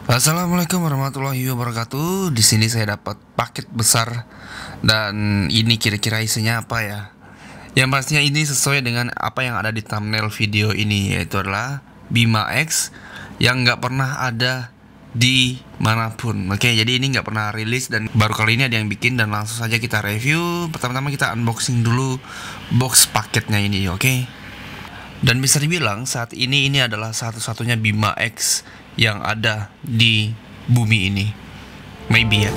Assalamualaikum warahmatullahi wabarakatuh. Di sini saya dapat paket besar dan ini kira-kira isinya apa ya? Yang pastinya ini sesuai dengan apa yang ada di thumbnail video ini, yaitu adalah Bima X yang nggak pernah ada di manapun. Oke, jadi ini nggak pernah rilis dan baru kali ini ada yang bikin dan langsung saja kita review. Pertama-tama kita unboxing dulu box paketnya ini, oke? Dan bisa dibilang saat ini adalah satu-satunya Bima X yang ada di bumi ini. Maybe ya.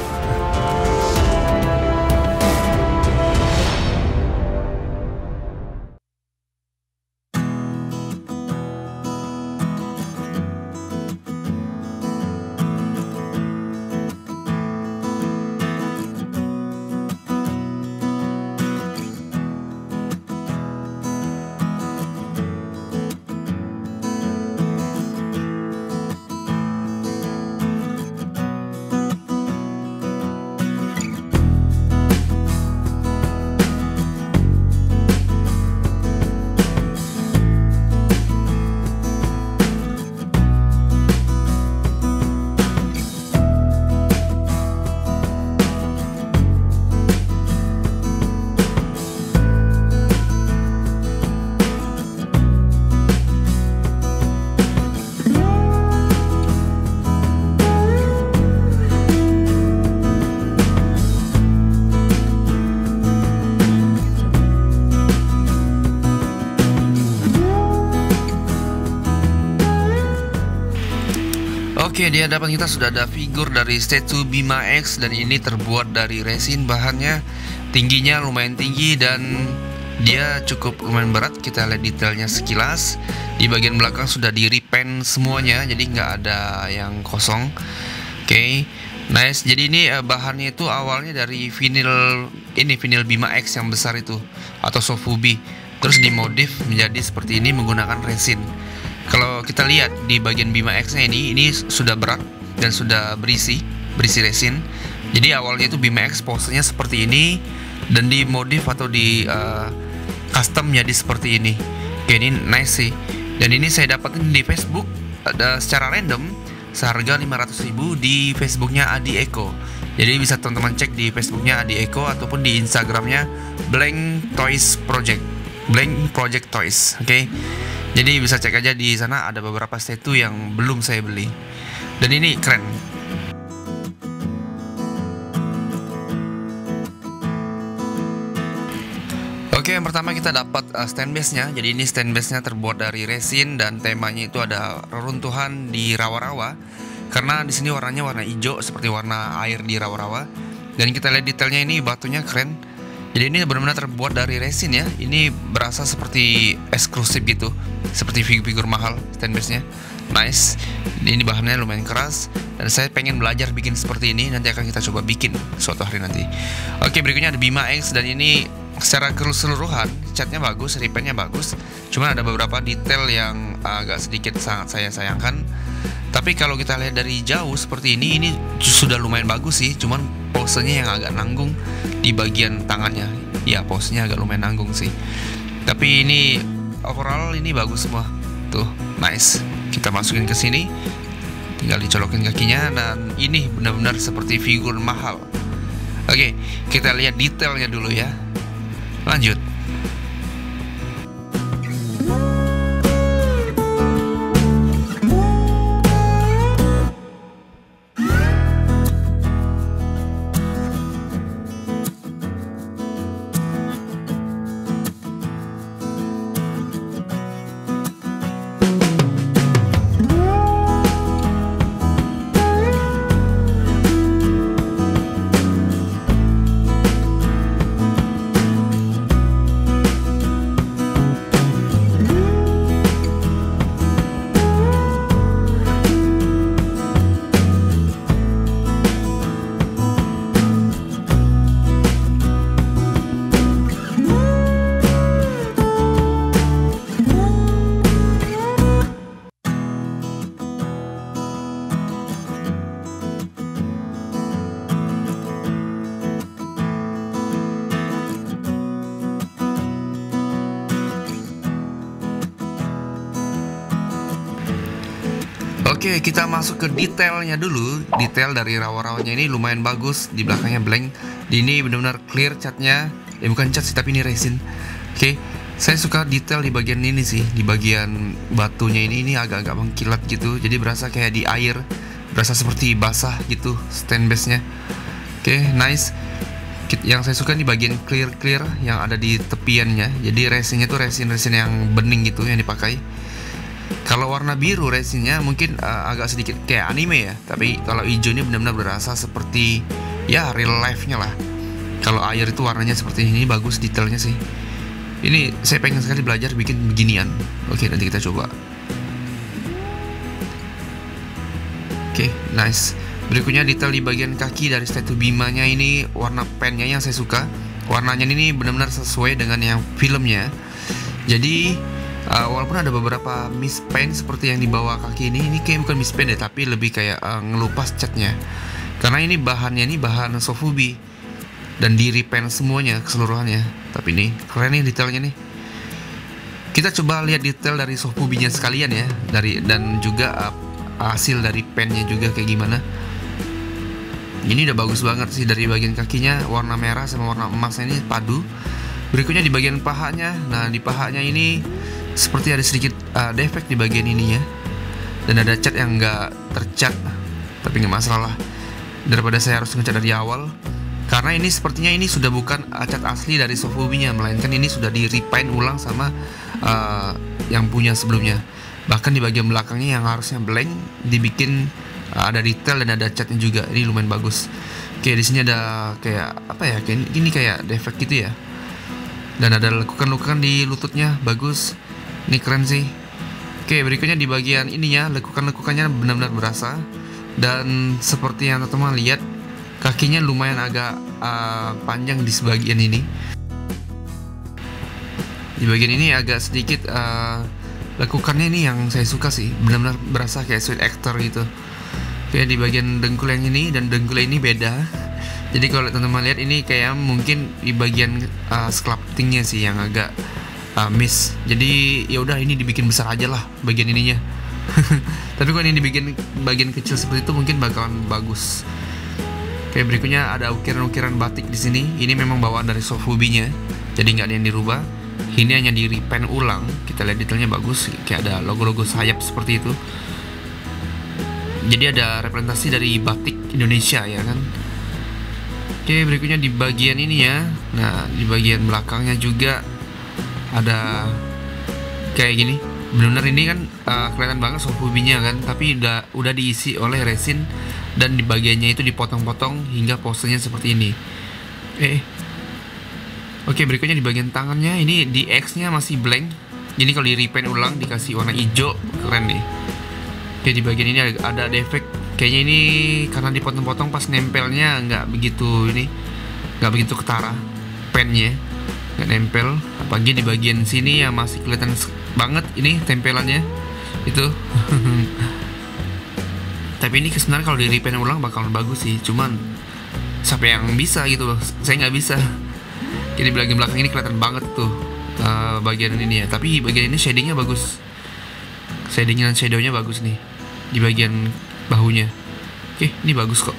Oke, di hadapan kita sudah ada figur dari statue Bima X dan ini terbuat dari resin. Bahannya tingginya lumayan tinggi dan dia cukup lumayan berat. Kita lihat detailnya sekilas. Di bagian belakang sudah di repaint semuanya, jadi nggak ada yang kosong. Oke, nice. Jadi ini bahannya itu awalnya dari vinil Bima X yang besar itu atau Sofubi, terus dimodif menjadi seperti ini menggunakan resin. Kalau kita lihat di bagian Bima X-nya ini sudah berat dan sudah berisi resin. Jadi awalnya itu Bima X posenya seperti ini dan dimodif atau di custom jadi seperti ini. Oke, ini nice sih. Dan ini saya dapatin di Facebook ada secara random seharga 500.000 di Facebooknya Adi Eko. Jadi bisa teman-teman cek di Facebooknya Adi Eko ataupun di Instagramnya Blank Project Toys. Oke. Jadi bisa cek aja di sana, ada beberapa statue yang belum saya beli. Dan ini keren. Oke, yang pertama kita dapat stand base-nya. Jadi ini stand base-nya terbuat dari resin dan temanya itu ada reruntuhan di rawa-rawa. Karena di sini warnanya warna hijau seperti warna air di rawa-rawa. Dan kita lihat detailnya, ini batunya keren. Jadi ini benar-benar terbuat dari resin ya. Ini berasa seperti eksklusif gitu, seperti figur mahal stand base-nya. Nice. Ini bahannya lumayan keras dan saya pengen belajar bikin seperti ini. Nanti akan kita coba bikin suatu hari nanti. Oke, berikutnya ada Bima X dan ini secara keseluruhan catnya bagus, repaintnya bagus. Cuman ada beberapa detail yang agak sedikit sangat saya sayangkan. Tapi kalau kita lihat dari jauh seperti ini sudah lumayan bagus sih. Cuman posenya yang agak nanggung di bagian tangannya. Ya, posenya agak lumayan nanggung sih. Tapi ini overall ini bagus semua. Tuh, nice. Kita masukin ke sini. Tinggal dicolokin kakinya dan ini benar-benar seperti figur mahal. Oke, kita lihat detailnya dulu ya. Lanjut. Oke, kita masuk ke detailnya dulu. Detail dari rawa-rawanya ini lumayan bagus. Di belakangnya blank. Di ini benar-benar clear catnya. Bukan cat sih, tapi ini resin. Oke, saya suka detail di bagian ini sih. Di bagian batunya ini agak-agak mengkilat gitu. Jadi berasa kayak di air. Berasa seperti basah gitu stand base-nya. Oke, nice. Yang saya suka di bagian clear yang ada di tepiannya. Jadi resinnya tuh resin-resin yang bening gitu yang dipakai. Kalau warna biru resinnya mungkin agak sedikit kayak anime ya. Tapi kalau hijau ini benar-benar berasa seperti ya real life-nya lah. Kalau air itu warnanya seperti ini, bagus detailnya sih. Ini saya pengen sekali belajar bikin beginian. Oke, nanti kita coba. Oke, nice. Berikutnya detail di bagian kaki dari statue Bimanya ini, warna pennya yang saya suka. Warnanya ini benar-benar sesuai dengan yang filmnya. Jadi walaupun ada beberapa mispaint seperti yang di bawah kaki ini kayak bukan mispaint ya, tapi lebih kayak ngelupas catnya. Karena ini bahannya bahan Sofubi dan di repaint semuanya keseluruhannya. Tapi ini keren nih detailnya nih. Kita coba lihat detail dari Sofubinya sekalian ya, dan juga hasil dari pennya juga kayak gimana. Ini udah bagus banget sih dari bagian kakinya, warna merah sama warna emasnya ini padu. Berikutnya di bagian pahanya. Nah, di pahanya ini seperti ada sedikit defect di bagian ininya. Dan ada cat yang nggak tercat. Tapi nggak masalah. Daripada saya harus ngecat dari awal. Karena ini sepertinya ini sudah bukan cat asli dari Sofubinya, melainkan ini sudah di repaint ulang sama yang punya sebelumnya. Bahkan di bagian belakangnya yang harusnya blank dibikin ada detail dan ada catnya juga. Ini lumayan bagus. Oke, di sini ada kayak apa ya? Ini kayak defect gitu ya. Dan ada lekukan-lekukan di lututnya, bagus. Ini keren sih. Oke, berikutnya di bagian ininya, lekukan-lekukannya benar-benar berasa. Dan seperti yang teman-teman lihat, kakinya lumayan agak panjang di sebagian ini. Di bagian ini agak sedikit lekukannya ini yang saya suka sih. Benar-benar berasa kayak sweet actor gitu. Oke, di bagian dengkul yang ini dan dengkul ini beda. Jadi kalau teman-teman lihat ini kayak mungkin di bagian sculptingnya sih yang agak miss. Jadi ya udah ini dibikin besar aja lah bagian ininya. Tapi kalau ini dibikin bagian kecil seperti itu mungkin bakalan bagus. Oke, berikutnya ada ukiran-ukiran batik di sini. Ini memang bawaan dari Sofubinya. Jadi nggak ada yang dirubah. Ini hanya di repaint ulang. Kita lihat detailnya bagus. Kayak ada logo-logo sayap seperti itu. Jadi ada representasi dari batik Indonesia ya kan. Oke, berikutnya di bagian ini ya. Nah, di bagian belakangnya juga ada kayak gini. Benar-benar ini kan kelihatan banget Sofubinya kan, tapi udah diisi oleh resin dan di bagiannya itu dipotong-potong hingga posenya seperti ini. Oke, berikutnya di bagian tangannya ini di X-nya masih blank. Jadi kalau di repaint ulang dikasih warna hijau, keren nih. Oke, di bagian ini ada defect. Kayaknya ini karena dipotong-potong pas nempelnya nggak begitu ketara pennya, nggak nempel. Apalagi di bagian sini ya masih kelihatan banget ini tempelannya itu. Tapi ini sebenarnya kalau di repaint ulang bakal bagus sih. Cuman siapa yang bisa gitu loh? Saya nggak bisa. Jadi bagian belakang ini kelihatan banget tuh bagian ini ya. Tapi bagian ini shadingnya bagus. Shading dan shadownya bagus nih di bagian bahunya. Oke, ini bagus kok.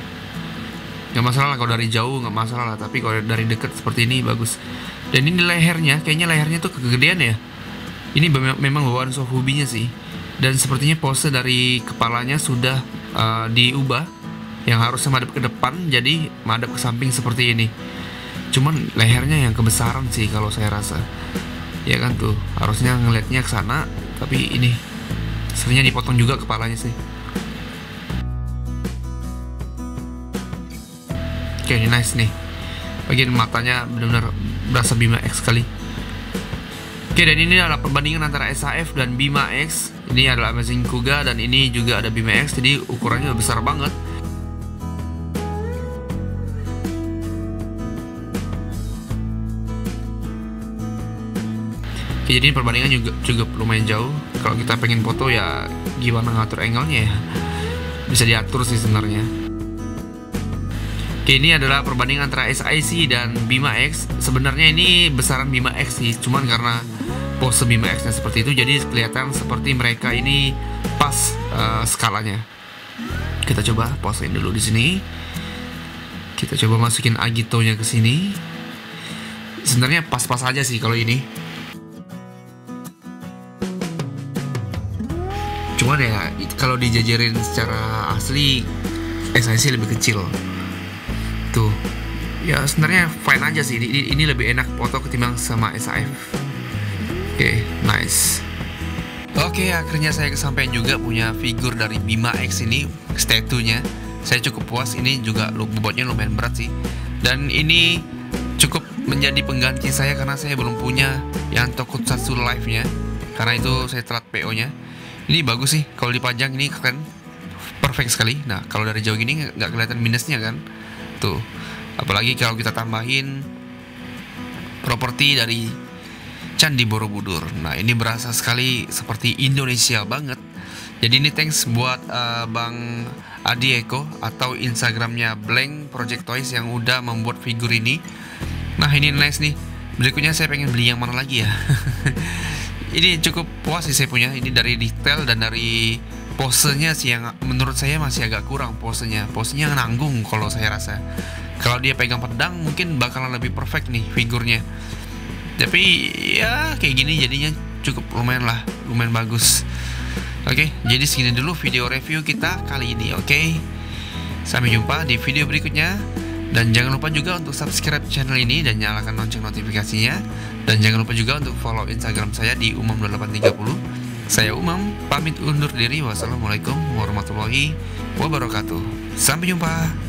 Nggak masalah kalau dari jauh nggak masalah, tapi kalau dari dekat seperti ini bagus. Dan ini lehernya, kayaknya lehernya tuh kegedean ya. Ini memang bawaan Sofubinya sih. Dan sepertinya pose dari kepalanya sudah diubah. Yang harusnya madep ke depan jadi madep ke samping seperti ini. Cuman lehernya yang kebesaran sih kalau saya rasa. Ya kan tuh, harusnya ngelihatnya ke sana, tapi ini sebenarnya dipotong juga kepalanya sih. Oke, ini nice nih. Bagian matanya benar-benar berasa Bima X sekali. Oke, dan ini adalah perbandingan antara SAF dan Bima X. Ini adalah Amazing Kuga dan ini juga ada Bima X, jadi ukurannya besar banget. Oke, jadi perbandingan juga lumayan jauh. Kalau kita pengen foto ya gimana ngatur angle-nya ya. Bisa diatur sih sebenarnya. Oke, ini adalah perbandingan antara SIC dan Bima X. Sebenarnya ini besaran Bima X sih, cuman karena pose Bima X-nya seperti itu jadi kelihatan seperti mereka ini pas skalanya. Kita coba posein dulu di sini. Kita coba masukin Agito-nya ke sini. Sebenarnya pas-pas aja sih kalau ini. Cuman ya kalau dijajarin secara asli SIC lebih kecil. Tuh. Ya sebenarnya fine aja sih. Ini lebih enak foto ketimbang sama SAF. Oke, nice. Oke, akhirnya saya kesampaian juga punya figur dari Bima X ini, statue-nya. Saya cukup puas, ini juga bobotnya lumayan berat sih. Dan ini cukup menjadi pengganti saya karena saya belum punya yang Tokusatsu Live-nya. Karena itu saya telat PO-nya. Ini bagus sih, kalau dipajang ini keren. Perfect sekali. Nah, kalau dari jauh gini nggak kelihatan minusnya kan. Tuh. Apalagi kalau kita tambahin properti dari Candi Borobudur. Nah, ini berasa sekali seperti Indonesia banget. Jadi ini thanks buat Bang Adi Eko atau Instagramnya Blank Project Toys yang udah membuat figur ini. Nah, ini nice nih. Berikutnya saya pengen beli yang mana lagi ya. Ini cukup puas sih saya punya. Ini dari detail dan dari posenya sih yang menurut saya masih agak kurang posenya. Posenya nanggung kalau saya rasa. Kalau dia pegang pedang mungkin bakalan lebih perfect nih figurnya. Tapi ya kayak gini jadinya cukup lumayan lah, lumayan bagus. Oke, jadi segini dulu video review kita kali ini. Oke, sampai jumpa di video berikutnya. Dan jangan lupa juga untuk subscribe channel ini dan nyalakan lonceng notifikasinya. Dan jangan lupa juga untuk follow Instagram saya di umam2830. Saya Umam, pamit undur diri. Wassalamualaikum warahmatullahi wabarakatuh. Sampai jumpa.